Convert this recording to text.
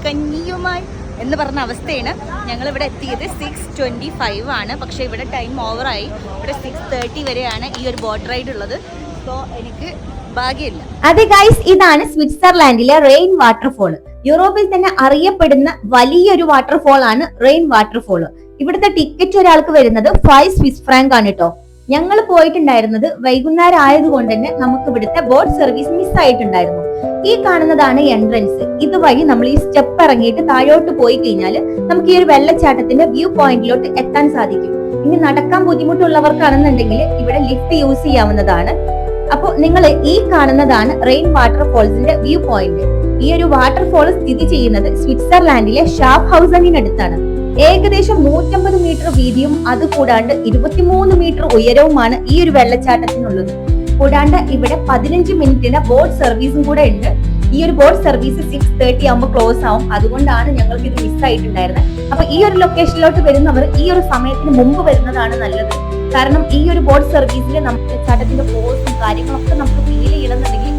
കഞ്ഞിയുമായി എന്ന് പറഞ്ഞ അവസ്ഥയാണ്. ഞങ്ങൾ ഇവിടെ എത്തിയത് 6:25 ആണ്. പക്ഷേ ഇവിടെ ടൈം ഓവറായി. ഇവിടെ 6:30 വരെയാണ് ഈ ഒരു ബോട്ട് റൈഡ് ഉള്ളത്. സോ എനിക്ക് ഭാഗ്യമില്ല. അതെ ഗൈസ്, ഇതാണ് സ്വിറ്റ്സർലാൻഡിലെ റെയിൻ വാട്ടർഫോൾ. യൂറോപ്പിൽ തന്നെ അറിയപ്പെടുന്ന വലിയൊരു വാട്ടർഫോൾ ആണ് റെയിൻ വാട്ടർഫോൾ. ഇവിടുത്തെ ടിക്കറ്റ് ഒരാൾക്ക് വരുന്നത് 5 സ്വിസ് ഫ്രാങ്ക് ആണ് കേട്ടോ. ഞങ്ങൾ പോയിട്ടുണ്ടായിരുന്നത് വൈകുന്നേരം ആയതുകൊണ്ട് തന്നെ നമുക്ക് ഇവിടുത്തെ ബോട്ട് സർവീസ് മിസ് ആയിട്ടുണ്ടായിരുന്നു. ഈ കാണുന്നതാണ് എൻട്രൻസ്. ഇതുവഴി നമ്മൾ ഈ സ്റ്റെപ്പ് ഇറങ്ങിയിട്ട് താഴോട്ട് പോയി കഴിഞ്ഞാൽ നമുക്ക് ഈ ഒരു വെള്ളച്ചാട്ടത്തിന്റെ വ്യൂ പോയിന്റിലോട്ട് എത്താൻ സാധിക്കും. ഇനി നടക്കാൻ ബുദ്ധിമുട്ടുള്ളവർക്കാണെന്നുണ്ടെങ്കിൽ ഇവിടെ ലിഫ്റ്റ് യൂസ് ചെയ്യാവുന്നതാണ്. അപ്പൊ നിങ്ങൾ ഈ കാണുന്നതാണ് റെയിൻ വാട്ടർഫോൾസിന്റെ വ്യൂ പോയിന്റ്. ഈ ഒരു വാട്ടർഫോൾ സ്ഥിതി ചെയ്യുന്നത് സ്വിറ്റ്സർലാൻഡിലെ ഷാഫ്ഹൗസനിനടുത്താണ്. ഏകദേശം 150 മീറ്റർ വീതിയും അതുകൂടാണ്ട് 23 മീറ്റർ ഉയരവുമാണ് ഈ ഒരു വെള്ളച്ചാട്ടത്തിനുള്ളത്. കൂടാണ്ട് ഇവിടെ 15 മിനിറ്റിന് ബോട്ട് സർവീസും കൂടെ ഉണ്ട്. ഈ ഒരു ബോട്ട് സർവീസ് 6:30 ആകുമ്പോൾ ക്ലോസ് ആവും. അതുകൊണ്ടാണ് ഞങ്ങൾക്ക് ഇത് മിസ് ആയിട്ടുണ്ടായിരുന്നത്. അപ്പൊ ഈ ഒരു ലൊക്കേഷനിലോട്ട് വരുന്നവർ ഈ ഒരു സമയത്തിന് മുമ്പ് വരുന്നതാണ് നല്ലത്. കാരണം ഈ ഒരു ബോട്ട് സർവീസിൽ നമുക്ക് ചട്ടത്തിന്റെ ഫോഴ്സും കാര്യങ്ങളൊക്കെ നമുക്ക് ഫീൽ ചെയ്യണമെന്നുണ്ടെങ്കിൽ